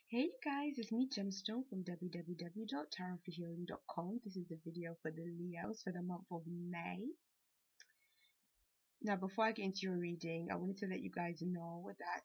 Hey you guys, it's me Gemstone from www.tarotforhealing.com. This is the video for the Leos for the month of May. Now, before I get into your reading, I wanted to let you guys know that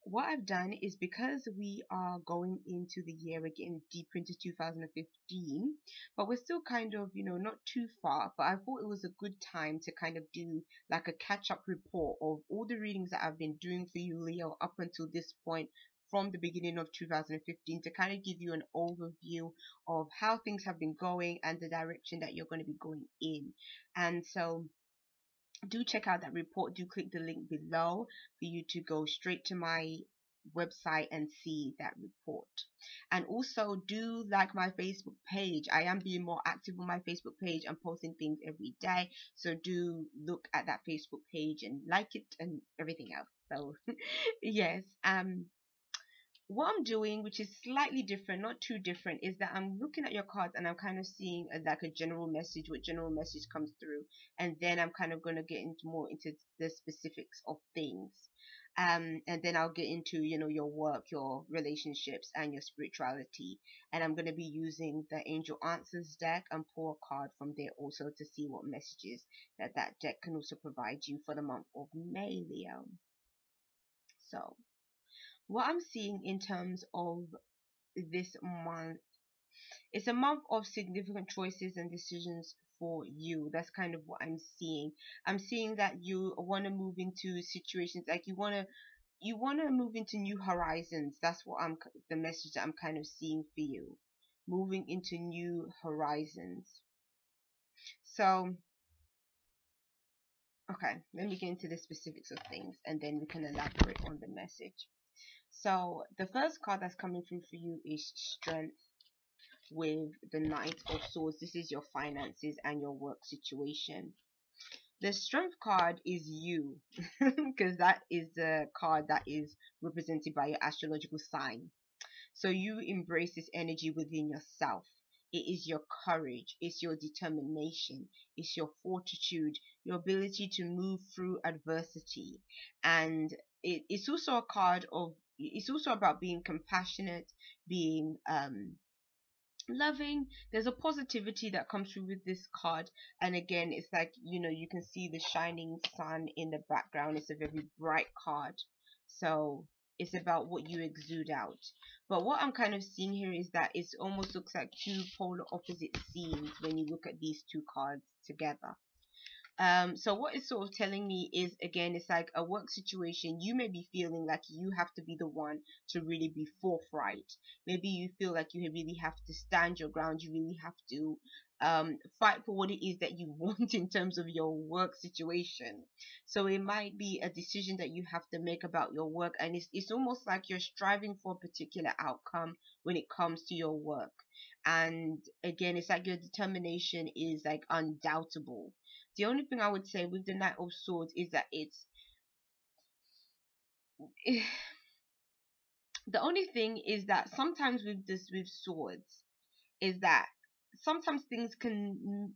what I've done is because we are going into the year, we're getting deeper into 2015, but we're still kind of, not too far. But I thought it was a good time to kind of do like a catch-up report of all the readings that I've been doing for you, Leo, up until this point from the beginning of 2015 to kind of give you an overview of how things have been going and the direction that you're going to be going in. And so do check out that report. Do click the link below for you to go straight to my website and see that report. And also do like my Facebook page. I am being more active on my Facebook page and posting things every day, so do look at that Facebook page and like it and everything else. So yes, what I'm doing, which is slightly different, not too different, is that I'm looking at your cards and I'm kind of seeing like a general message, what general message comes through, and then I'm kind of going to get into more into the specifics of things. And then I'll get into, your work, your relationships, and your spirituality. And I'm going to be using the Angel Answers deck and pull a card from there also to see what messages that deck can also provide you for the month of May, Leo. So what I'm seeing in terms of this month, it's a month of significant choices and decisions for you. That's kind of what I'm seeing. I'm seeing that you want to move into situations like you want to move into new horizons. That's what the message that I'm kind of seeing for you. Moving into new horizons. So okay, let me get into the specifics of things and then we can elaborate on the message. So the first card that's coming through for you is Strength with the Knight of Swords. This is your finances and your work situation. The Strength card is you, because that is the card that is represented by your astrological sign. So you embrace this energy within yourself. It is your courage, it's your determination, it's your fortitude, your ability to move through adversity. And it's also a card of, it's also about being compassionate, being loving. There's a positivity that comes through with this card, and again, it's like, you can see the shining sun in the background. It's a very bright card, so it's about what you exude out. But what I'm kind of seeing here is that it almost looks like two polar opposite scenes when you look at these two cards together. So what it's sort of telling me is, again, it's like a work situation. You may be feeling like you have to be the one to really be forthright. Maybe you feel like you really have to stand your ground. You really have to fight for what it is that you want in terms of your work situation. So it might be a decision that you have to make about your work, and it's almost like you're striving for a particular outcome when it comes to your work. And again, it's like your determination is like undoubtable. The only thing I would say with the Knight of Swords is that the only thing is that sometimes with swords is that sometimes things can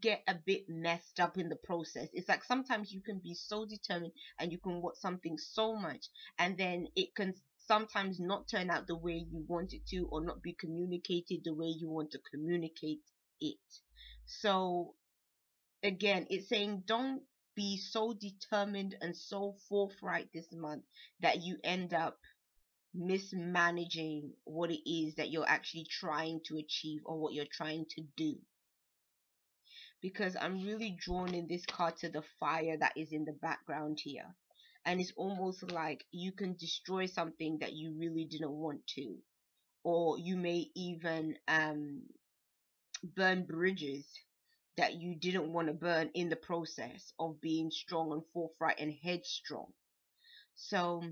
get a bit messed up in the process. It's like sometimes you can be so determined and you can want something so much, and then it can sometimes not turn out the way you want it to, or not be communicated the way you want to communicate it. So again, it's saying don't be so determined and so forthright this month that you end up mismanaging what it is that you're actually trying to achieve or what you're trying to do. Because I'm really drawn in this card to the fire that is in the background here. And it's almost like you can destroy something that you really didn't want to. Or you may even burn bridges that you didn't want to burn in the process of being strong and forthright and headstrong. So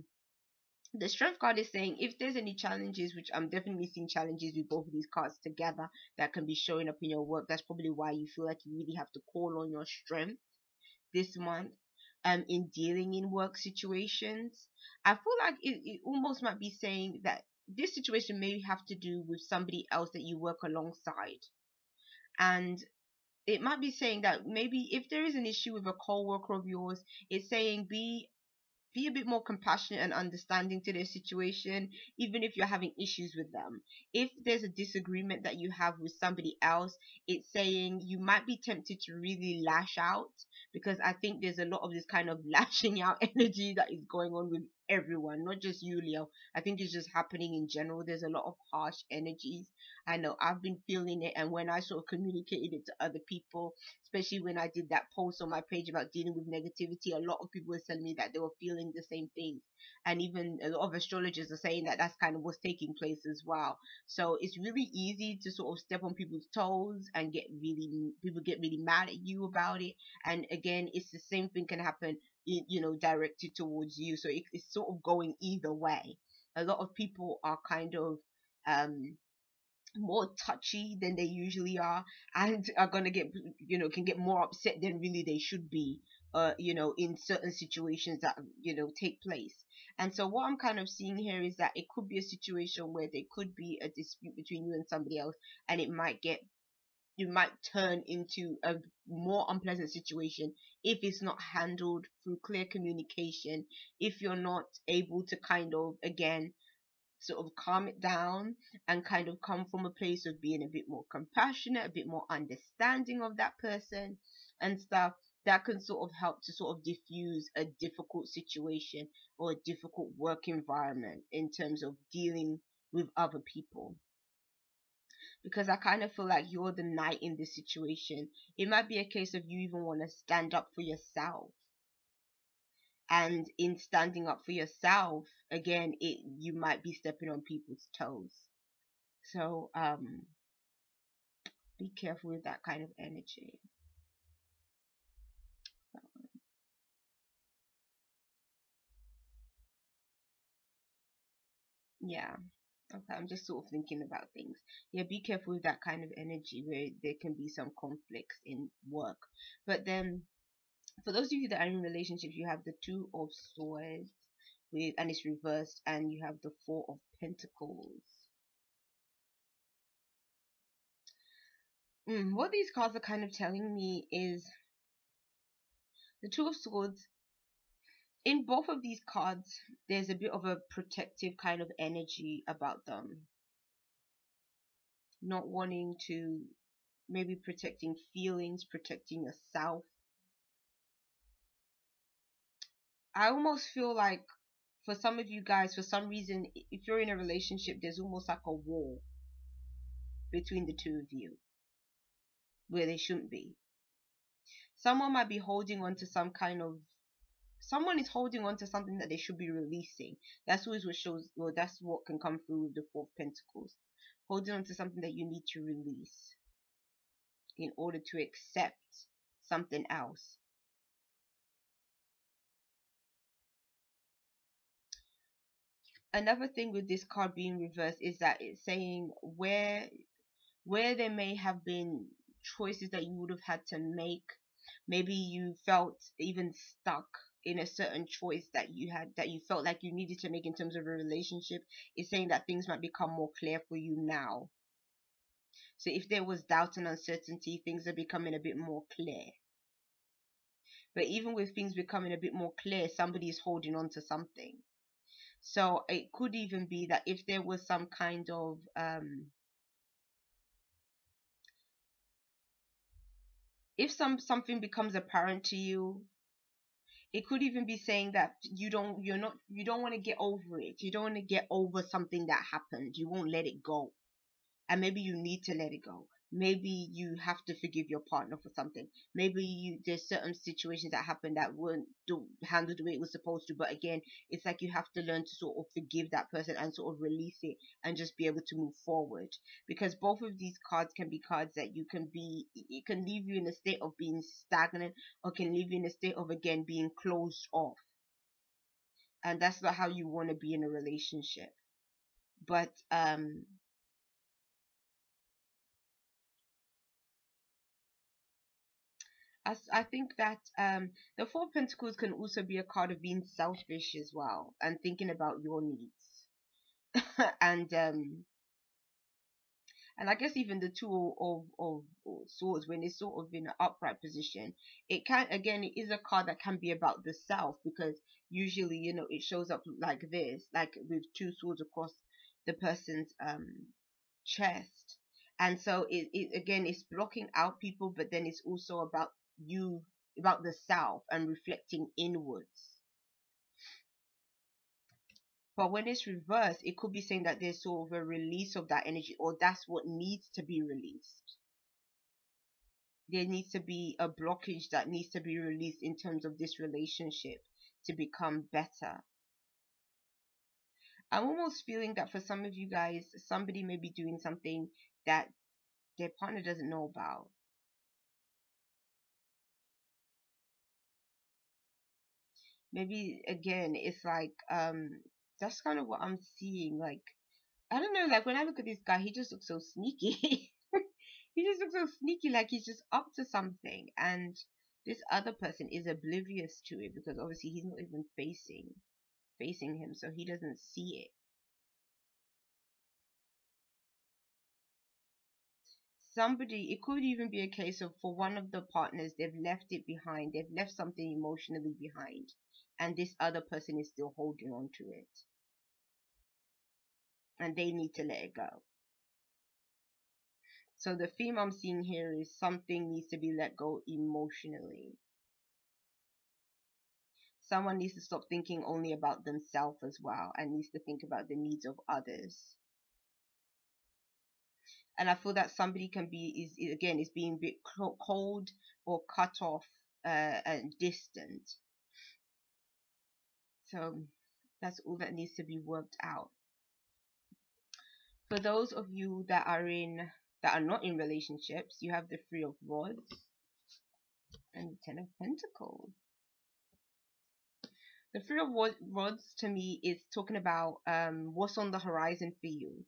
the Strength card is saying if there's any challenges, which I'm definitely seeing challenges with both of these cards together that can be showing up in your work, that's probably why you feel like you really have to call on your strength this month in dealing in work situations. I feel like it almost might be saying that this situation may have to do with somebody else that you work alongside, and it might be saying that maybe if there is an issue with a co-worker of yours, it's saying be be a bit more compassionate and understanding to their situation, even if you're having issues with them. If there's a disagreement that you have with somebody else, it's saying you might be tempted to really lash out, because I think there's a lot of this kind of lashing out energy that is going on with everyone, not just you, Leo. I think it's just happening in general. There's a lot of harsh energies. I know I've been feeling it, and when I sort of communicated it to other people, especially when I did that post on my page about dealing with negativity, a lot of people were telling me that they were feeling the same things. And even a lot of astrologers are saying that that's kind of what's taking place as well. So it's really easy to sort of step on people's toes and people get really mad at you about it. And again, it's the same thing can happen, directed towards you. So it's sort of going either way. A lot of people are kind of um more touchy than they usually are, and are gonna get, can get more upset than really they should be, in certain situations that, take place. And so what I'm kind of seeing here is that it could be a situation where there could be a dispute between you and somebody else, and you might turn into a more unpleasant situation if it's not handled through clear communication, if you're not able to kind of, again, sort of calm it down and kind of come from a place of being a bit more compassionate, a bit more understanding of that person and stuff. That can sort of help to sort of diffuse a difficult situation or a difficult work environment in terms of dealing with other people. Because I kind of feel like you're the knight in this situation. It might be a case of you even want to stand up for yourself, and in standing up for yourself, again, you might be stepping on people's toes. So be careful with that kind of energy. Yeah. Okay, I'm just sort of thinking about things. Yeah, be careful with that kind of energy where there can be some conflicts in work. But then, for those of you that are in relationships, you have the Two of Swords and it's reversed, and you have the Four of Pentacles. What these cards are kind of telling me is the Two of Swords. In both of these cards, there's a bit of a protective kind of energy about them. Not wanting to, maybe protecting feelings, protecting yourself. I almost feel like for some of you guys, for some reason, if you're in a relationship, there's almost like a wall between the two of you where they shouldn't be. Someone might be holding on to someone is holding on to something that they should be releasing. That's always what shows, well, that's what can come through with the Four of Pentacles. Holding on to something that you need to release in order to accept something else. Another thing with this card being reversed is that it's saying where there may have been choices that you would have had to make. Maybe you felt even stuck in a certain choice that you felt like you needed to make in terms of a relationship. It's saying that things might become more clear for you now. So if there was doubt and uncertainty, things are becoming a bit more clear. But even with things becoming a bit more clear, somebody is holding on to something. So it could even be that if there was some kind of if something becomes apparent to you, it could even be saying that you don't want to get over it. You don't want to get over something that happened. You won't let it go. And maybe you need to let it go. Maybe you have to forgive your partner for something. Maybe there's certain situations that happen that weren't handled the way it was supposed to. But again, it's like you have to learn to sort of forgive that person and sort of release it and just be able to move forward. Because both of these cards can be cards that it can leave you in a state of being stagnant, or can leave you in a state of, again, being closed off. And that's not how you want to be in a relationship. But I think that the Four of Pentacles can also be a card of being selfish as well, and thinking about your needs. and And I guess even the two of swords, when it's sort of in an upright position, it can, again, it is a card that can be about the self, because usually, it shows up like this, like with two swords across the person's chest. And so it again, it's blocking out people, but then it's also about you, about the self, and reflecting inwards. But when it's reversed, it could be saying that there's sort of a release of that energy, or that's what needs to be released. There needs to be a blockage that needs to be released in terms of this relationship to become better. I'm almost feeling that for some of you guys, somebody may be doing something that their partner doesn't know about. Maybe again, it's like that's kind of what I'm seeing. Like, I don't know, like when I look at this guy, he just looks so sneaky. He just looks so sneaky, like he's just up to something, and this other person is oblivious to it, because obviously he's not even facing him, so he doesn't see it. Somebody, it could even be a case of, for one of the partners, they've left it behind, they've left something emotionally behind, and this other person is still holding on to it, and they need to let it go. So the theme I'm seeing here is something needs to be let go emotionally. Someone needs to stop thinking only about themselves as well, and needs to think about the needs of others. And I feel that somebody can be, is again, is being a bit cold or cut off, and distant. So that's all that needs to be worked out. For those of you that are not in relationships, you have the Three of Rods and the Ten of Pentacles. The Three of Rods to me is talking about what's on the horizon for you.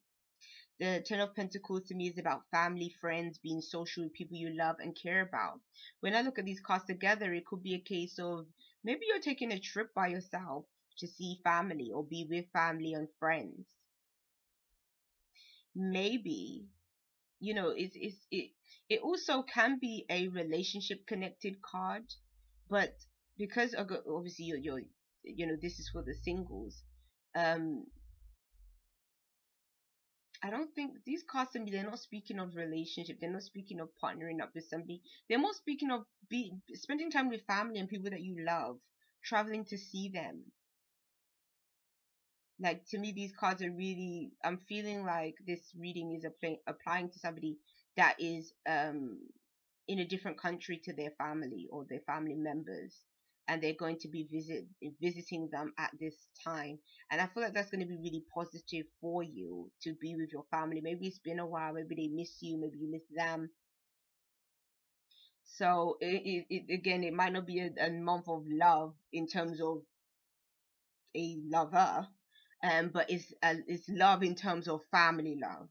The Ten of Pentacles to me is about family, friends, being social with people you love and care about. When I look at these cards together, it could be a case of maybe you're taking a trip by yourself to see family or be with family and friends. Maybe, it also can be a relationship connected card, but because obviously this is for the singles. I don't think these cards to me, they're not speaking of relationship. They're not speaking of partnering up with somebody. They're more speaking of spending time with family and people that you love, traveling to see them. Like, to me, these cards are really, I'm feeling like this reading is applying to somebody that is in a different country to their family or their family members, and they're going to be visiting them at this time. And I feel like that's going to be really positive for you to be with your family. Maybe it's been a while, maybe they miss you, maybe you miss them. So again, it might not be a month of love in terms of a lover, but it's love in terms of family love.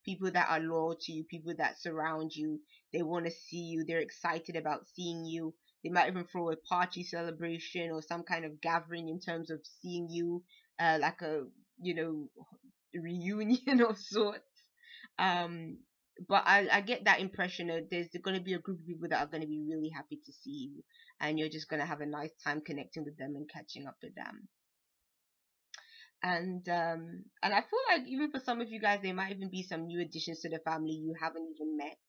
People that are loyal to you, people that surround you, they want to see you, they're excited about seeing you. They might even throw a party celebration or some kind of gathering in terms of seeing you, like a reunion of sorts. But I get that impression that there's going to be a group of people that are going to be really happy to see you, and you're just going to have a nice time connecting with them and catching up with them. And I feel like even for some of you guys, there might even be some new additions to the family you haven't even met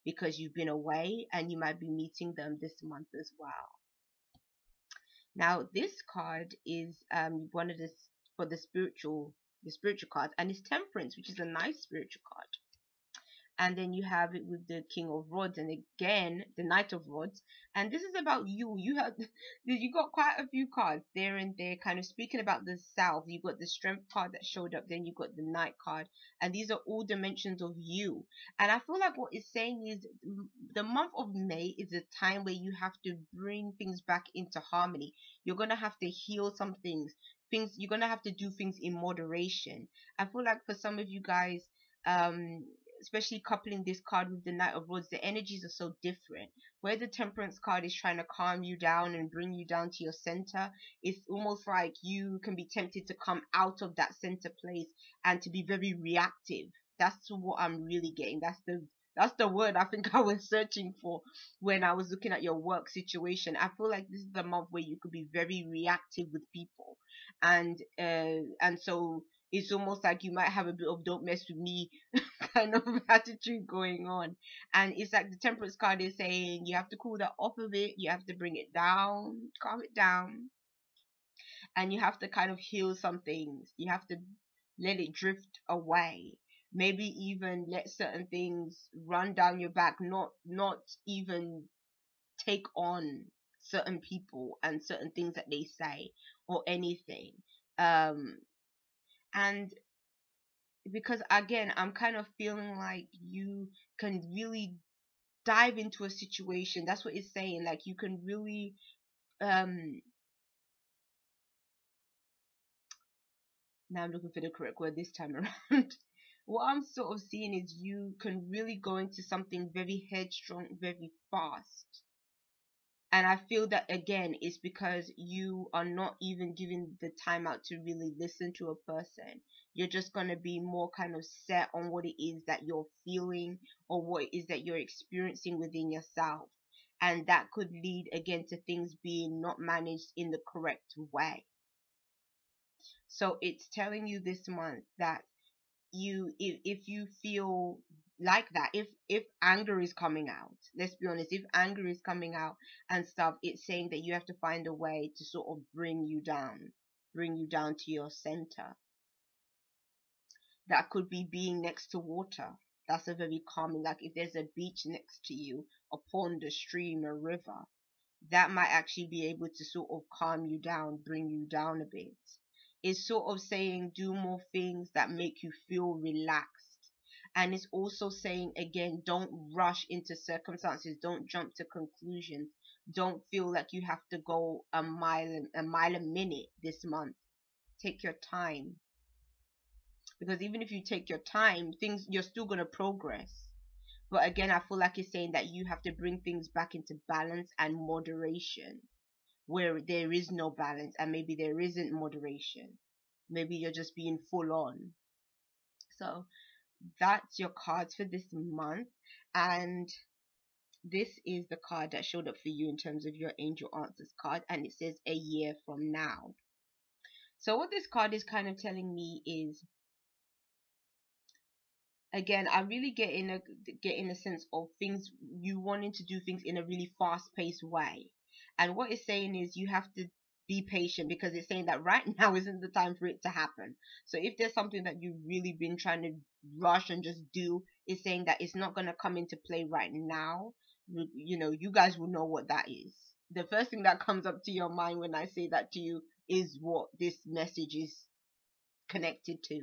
because you've been away, and you might be meeting them this month as well. Now, this card is one of the for the spiritual cards, and it's Temperance, which is a nice spiritual card. And then you have it with the King of Rods, and again the Knight of Rods. And this is about you got quite a few cards there, and they're kind of speaking about the self. You got the Strength card that showed up, then you got the Knight card, and these are all dimensions of you. And I feel like what it's saying is the month of May is a time where you have to bring things back into harmony. You're gonna have to heal some things you're gonna have to do things in moderation. I feel like for some of you guys, especially coupling this card with the Knight of Rods, the energies are so different. Where the Temperance card is trying to calm you down and bring you down to your center, it's almost like you can be tempted to come out of that center place and to be very reactive. That's what I'm really getting. That's the word I think I was searching for when I was looking at your work situation. I feel like this is the month where you could be very reactive with people, and so it's almost like you might have a bit of "don't mess with me" kind of attitude going on. And it's like the Temperance card is saying you have to cool that off a bit, you have to bring it down, calm it down, and you have to kind of heal some things. You have to let it drift away. Maybe even let certain things run down your back, not even take on certain people and certain things that they say or anything. Um and because again, I'm kind of feeling like you can really dive into a situation. That's what it's saying. Like you can really um now I'm looking for the correct word this time around. What I'm sort of seeing is you can really go into something very headstrong, very fast. And I feel that again is because you are not even giving the time out to really listen to a person. You're just going to be more kind of set on what it is that you're feeling or what it is that you're experiencing within yourself. And that could lead again to things being not managed in the correct way. So it's telling you this month that if you feel like that, if anger is coming out, let's be honest, if anger is coming out and stuff, it's saying that you have to find a way to sort of bring you down to your center. That could be being next to water. That's a very calming, like if there's a beach next to you, a pond, a stream, a river, that might actually be able to sort of calm you down, bring you down a bit. It's sort of saying do more things that make you feel relaxed. And it's also saying again, don't rush into circumstances, don't jump to conclusions, don't feel like you have to go a mile a minute this month. Take your time, because even if you take your time, things you're still going to progress. But again, I feel like it's saying that you have to bring things back into balance and moderation where there is no balance and maybe there isn't moderation. Maybe you're just being full on. So that's your cards for this month. And this is the card that showed up for you in terms of your angel answers card. And it says a year from now. So what this card is kind of telling me is, again, I really get in a sense of things, you wanting to do things in a really fast paced way. And what it's saying is you have to be patient, because it's saying that right now isn't the time for it to happen. So if there's something that you've really been trying to rush and just do, it's saying that it's not going to come into play right now. You guys will know what that is. The first thing that comes up to your mind when I say that to you is what this message is connected to.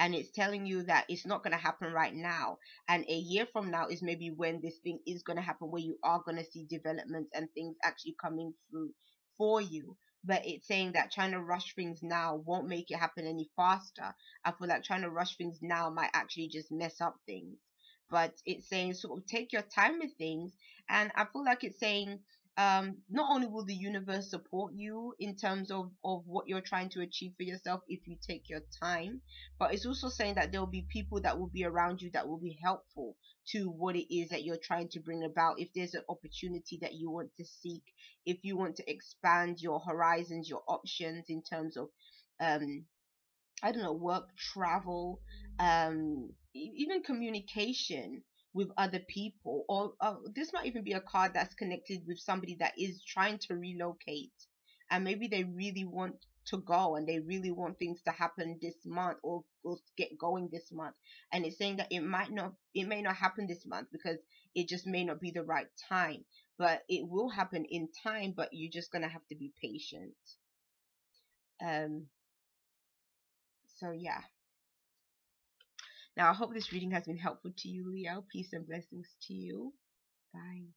And it's telling you that it's not going to happen right now, and a year from now is maybe when this thing is going to happen, where you are going to see developments and things actually coming through for you. But it's saying that trying to rush things now won't make it happen any faster. I feel like trying to rush things now might actually just mess up things. But it's saying sort of take your time with things. And I feel like it's saying not only will the universe support you in terms of what you're trying to achieve for yourself if you take your time, but it's also saying that there will be people that will be around you that will be helpful to what it is that you're trying to bring about. If there's an opportunity that you want to seek, if you want to expand your horizons, your options in terms of um I don't know, work, travel, even communication with other people, or this might even be a card that's connected with somebody that is trying to relocate, and maybe they really want to go and they really want things to happen this month, or get going this month. And it's saying that it may not happen this month because it just may not be the right time, but it will happen in time, but you're just gonna have to be patient. Um, so yeah. Now, I hope this reading has been helpful to you, Leo. Peace and blessings to you. Bye.